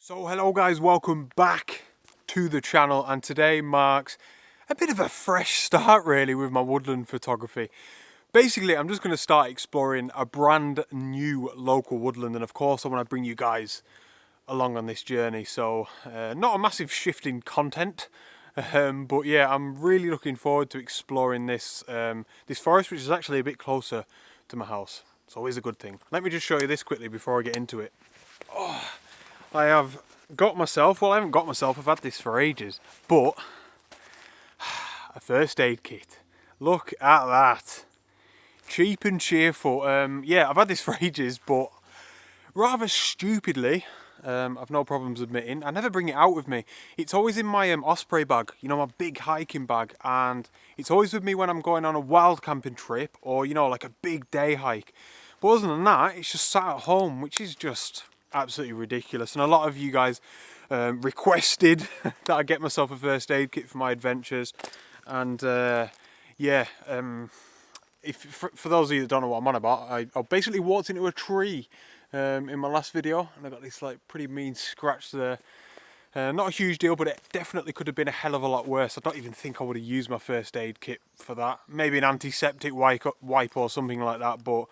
So hello guys, welcome back to the channel, and today marks a bit of a fresh start really with my woodland photography. Basically I'm just going to start exploring a brand new local woodland, and of course I want to bring you guys along on this journey. So not a massive shift in content, but yeah, I'm really looking forward to exploring this this forest, which is actually a bit closer to my house. It's always a good thing. Let me just show you this quickly before I get into it. I have got myself, well I haven't got myself, I've had this for ages, but a first aid kit. Look at that. Cheap and cheerful. Yeah, I've had this for ages, but rather stupidly, I've no problems admitting, I never bring it out with me. It's always in my Osprey bag, you know, my big hiking bag, and it's always with me when I'm going on a wild camping trip or, you know, like a big day hike. But other than that, it's just sat at home, which is just absolutely ridiculous. And a lot of you guys requested that I get myself a first aid kit for my adventures, and yeah, for those of you that don't know what I'm on about, I basically walked into a tree in my last video, and I got this like pretty mean scratch there. Not a huge deal, but it definitely could have been a hell of a lot worse. I don't even think I would have used my first aid kit for that. Maybe an antiseptic wipe or something like that, but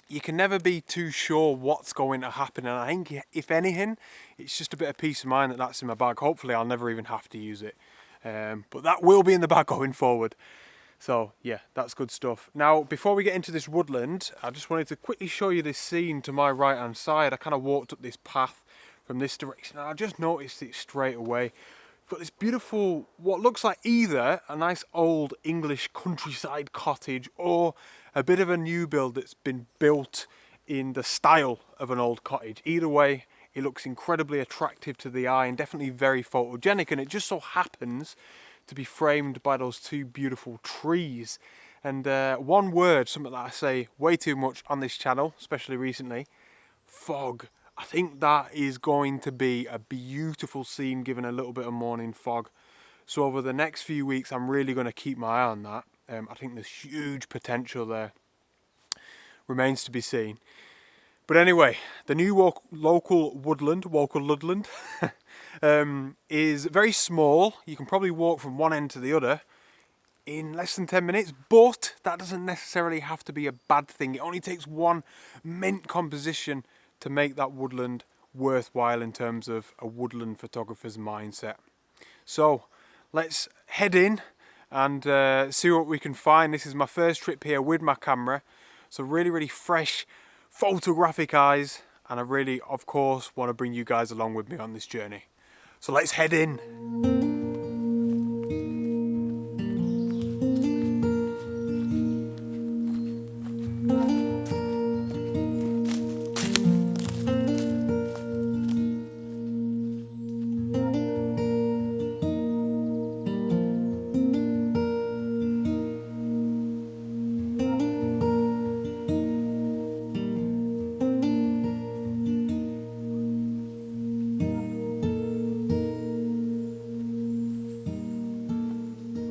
you can never be too sure what's going to happen, and I think if anything, it's just a bit of peace of mind that that's in my bag. Hopefully I'll never even have to use it, but that will be in the bag going forward. So yeah, that's good stuff. Now before we get into this woodland, I just wanted to quickly show you this scene to my right hand side. I kind of walked up this path from this direction and I just noticed it straight away. We've got this beautiful, what looks like either a nice old English countryside cottage or a bit of a new build that's been built in the style of an old cottage. Either way, it looks incredibly attractive to the eye and definitely very photogenic, and it just so happens to be framed by those two beautiful trees. And one word, something that I say way too much on this channel, especially recently, fog. I think that is going to be a beautiful scene given a little bit of morning fog. So over the next few weeks I'm really going to keep my eye on that. I think there's huge potential there. Remains to be seen. But anyway, the new local woodland is very small. You can probably walk from one end to the other in less than 10 minutes, but that doesn't necessarily have to be a bad thing. It only takes one mint composition to make that woodland worthwhile in terms of a woodland photographer's mindset. So let's head in and see what we can find. This is my first trip here with my camera, so really fresh photographic eyes, and I really of course want to bring you guys along with me on this journey. So let's head in.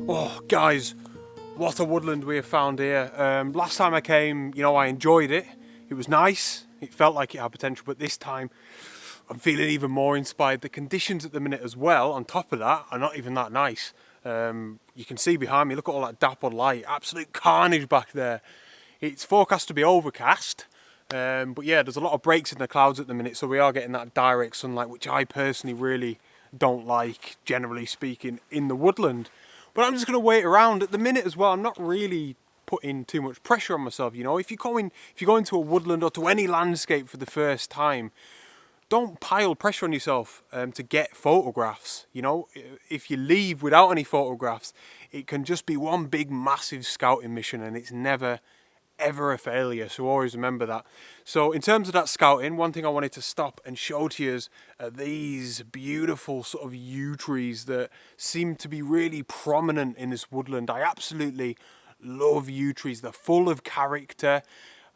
Oh guys, what a woodland we have found here. Last time I came, you know, I enjoyed it. It was nice, it felt like it had potential, but this time I'm feeling even more inspired. The conditions at the minute as well, on top of that, are not even that nice. You can see behind me, look at all that dappled light, absolute carnage back there. It's forecast to be overcast, but yeah, there's a lot of breaks in the clouds at the minute, so we are getting that direct sunlight, which I personally really don't like, generally speaking, in the woodland. But I'm just going to wait around at the minute as well. I'm not really putting too much pressure on myself, you know. If you go into a woodland or to any landscape for the first time, don't pile pressure on yourself to get photographs. You know, if you leave without any photographs, it can just be one big massive scouting mission, and it's never ever a failure, so always remember that. So in terms of that scouting, one thing I wanted to stop and show to you is these beautiful sort of yew trees that seem to be really prominent in this woodland. I absolutely love yew trees. They're full of character,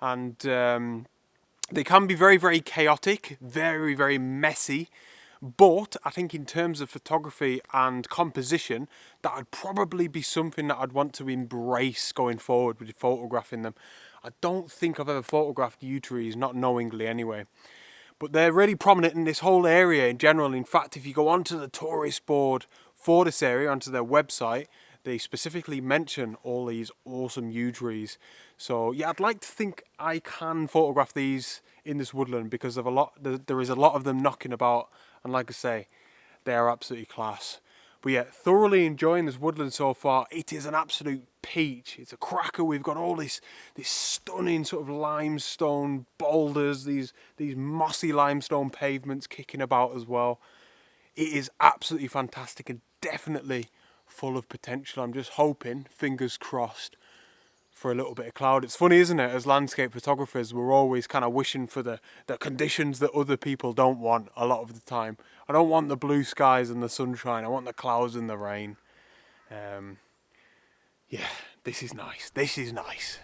and they can be very chaotic, very messy. But I think in terms of photography and composition, that would probably be something that I'd want to embrace going forward with photographing them. I don't think I've ever photographed yew trees, not knowingly anyway. but they're really prominent in this whole area in general. In fact, if you go onto the tourist board for this area, onto their website, they specifically mention all these awesome yew trees. So yeah, I'd like to think I can photograph these in this woodland because of there is a lot of them knocking about, and like I say, they are absolutely class. But yeah, thoroughly enjoying this woodland so far. It is an absolute peach. It's a cracker. We've got all this stunning sort of limestone boulders, these mossy limestone pavements kicking about as well. It is absolutely fantastic and definitely full of potential. I'm just hoping, fingers crossed, for a little bit of cloud. It's funny, isn't it? As landscape photographers, we're always kind of wishing for the conditions that other people don't want a lot of the time. I don't want the blue skies and the sunshine. I want the clouds and the rain. Yeah, this is nice. This is nice.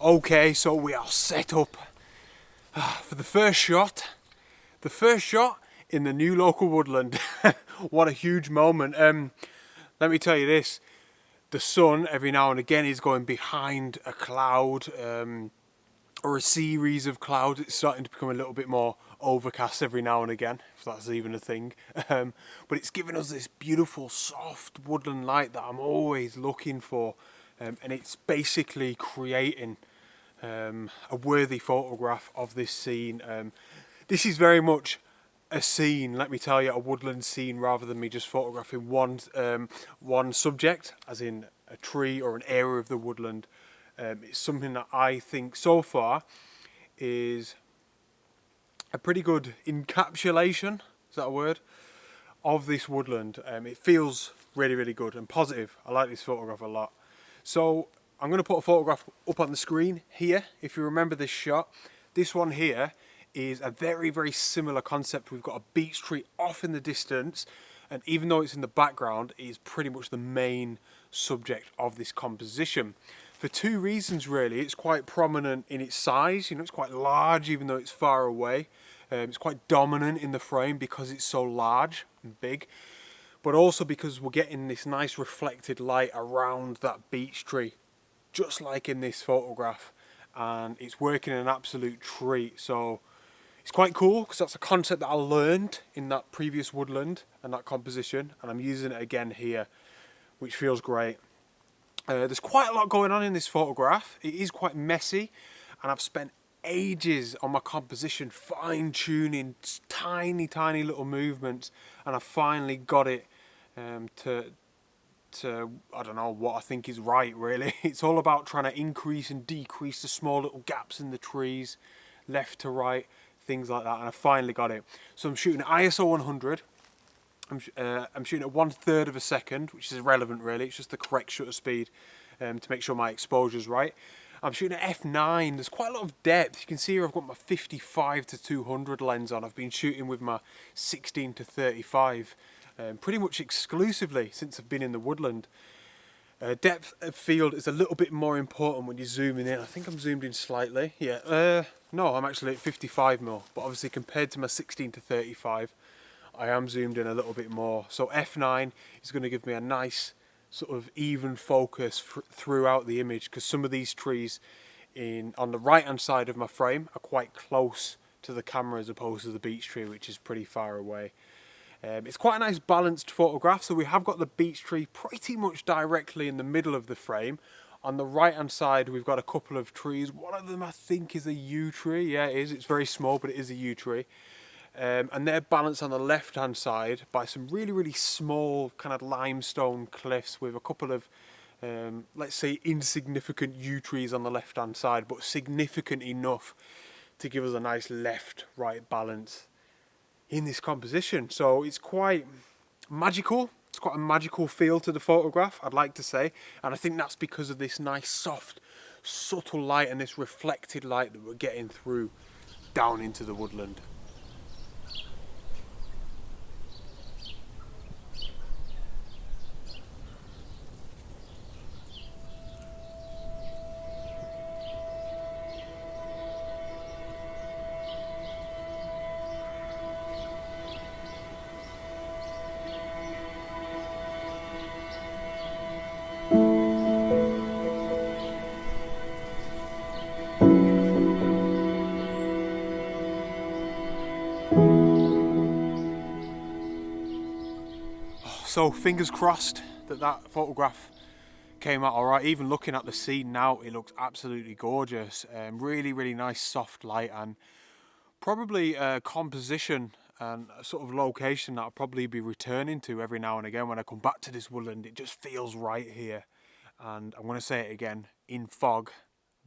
Okay, so we are set up for the first shot. The first shot in the new local woodland. What a huge moment. Let me tell you this. The sun every now and again is going behind a cloud or a series of clouds. It's starting to become a little bit more overcast every now and again, if that's even a thing. But it's giving us this beautiful soft woodland light that I'm always looking for. And it's basically creating a worthy photograph of this scene. This is very much a scene, let me tell you, a woodland scene, rather than me just photographing one subject, as in a tree or an area of the woodland. It's something that I think so far is a pretty good encapsulation, is that a word, of this woodland. It feels really, really good and positive. I like this photograph a lot. So I'm going to put a photograph up on the screen here. If you remember this shot, this one here is a very, very similar concept. We've got a beech tree off in the distance, and even though it's in the background, it is pretty much the main subject of this composition. For two reasons really. It's quite prominent in its size, it's quite large even though it's far away. It's quite dominant in the frame because it's so large and big. But also because we're getting this nice reflected light around that beech tree, just like in this photograph, and it's working an absolute treat. So it's quite cool because that's a concept that I learned in that previous woodland and that composition, and I'm using it again here, which feels great. There's quite a lot going on in this photograph. It is quite messy, and I've spent ages on my composition, fine-tuning tiny little movements, and I finally got it to I don't know what I think is right really. It's all about trying to increase and decrease the small little gaps in the trees, left to right, things like that, and I finally got it. So I'm shooting at ISO 100. I'm shooting at 1/3 of a second, which is irrelevant really. It's just the correct shutter speed to make sure my exposure's right. I'm shooting at f9. There's quite a lot of depth. You can see here I've got my 55 to 200 lens on. I've been shooting with my 16 to 35 pretty much exclusively since I've been in the woodland. Depth of field is a little bit more important when you're zooming in. I think I'm zoomed in slightly. Yeah, no, I'm actually at 55mm, but obviously compared to my 16 to 35, I am zoomed in a little bit more. So f9 is going to give me a nice sort of even focus throughout the image, because some of these trees on the right hand side of my frame are quite close to the camera as opposed to the beech tree, which is pretty far away. It's quite a nice balanced photograph. So we have got the beech tree pretty much directly in the middle of the frame. On the right hand side we've got a couple of trees. One of them I think is a yew tree. Yeah, it is. It's very small, but it is a yew tree. And they're balanced on the left hand side by some really small kind of limestone cliffs with a couple of let's say insignificant yew trees on the left hand side, but significant enough to give us a nice left right balance in this composition. So it's quite magical. It's quite a magical feel to the photograph, I'd like to say, and I think that's because of this nice soft subtle light and this reflected light that we're getting through down into the woodland. So fingers crossed that that photograph came out alright. Even looking at the scene now, it looks absolutely gorgeous. Really, really nice soft light, and probably a composition and a sort of location that I'll probably be returning to every now and again when I come back to this woodland. It just feels right here. And I'm going to say it again, in fog,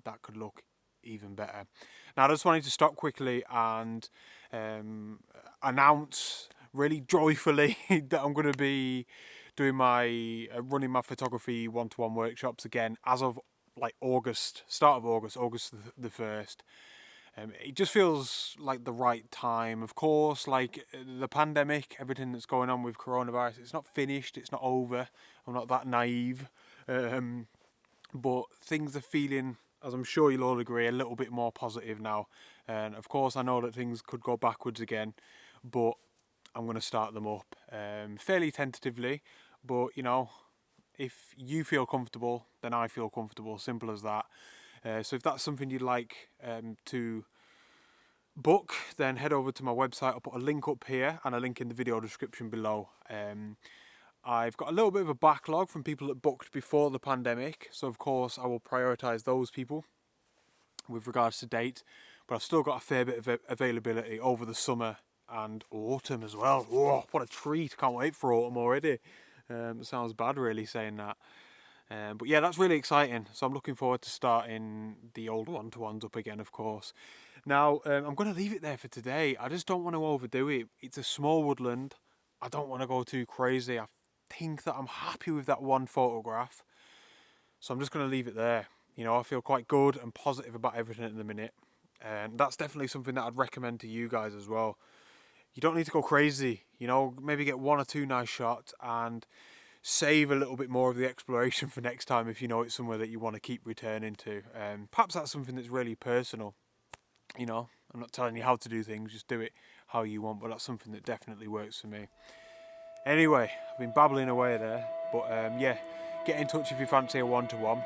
that could look even better. Now I just wanted to stop quickly and announce really joyfully that I'm going to be doing my running my photography one-to-one workshops again as of like August, start of August, August the 1st. It just feels like the right time. Of course, like the pandemic, everything that's going on with coronavirus, it's not finished, it's not over. I'm not that naive. But things are feeling, as I'm sure you'll all agree, a little bit more positive now. And of course, I know that things could go backwards again, but I'm going to start them up fairly tentatively. But, you know, if you feel comfortable, then I feel comfortable. Simple as that. So if that's something you'd like to book, then head over to my website. I'll put a link up here and a link in the video description below. I've got a little bit of a backlog from people that booked before the pandemic, so of course I will prioritise those people with regards to date, but I've still got a fair bit of availability over the summer and autumn as well. Oh, what a treat. Can't wait for autumn already. It sounds bad really saying that. But yeah, that's really exciting. So I'm looking forward to starting the old one-to-ones up again, of course. Now, I'm going to leave it there for today. I just don't want to overdo it. It's a small woodland. I don't want to go too crazy. I think that I'm happy with that one photograph. So I'm just going to leave it there. You know, I feel quite good and positive about everything at the minute. And that's definitely something that I'd recommend to you guys as well. You don't need to go crazy. You know, maybe get one or two nice shots and save a little bit more of the exploration for next time if you know it's somewhere that you want to keep returning to. Perhaps that's something that's really personal. You know, I'm not telling you how to do things, just do it how you want, but that's something that definitely works for me. Anyway, I've been babbling away there, but yeah, get in touch if you fancy a one-to-one.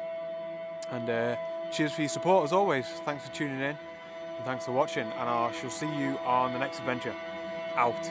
And cheers for your support as always. Thanks for tuning in, and thanks for watching, and I shall see you on the next adventure. Out.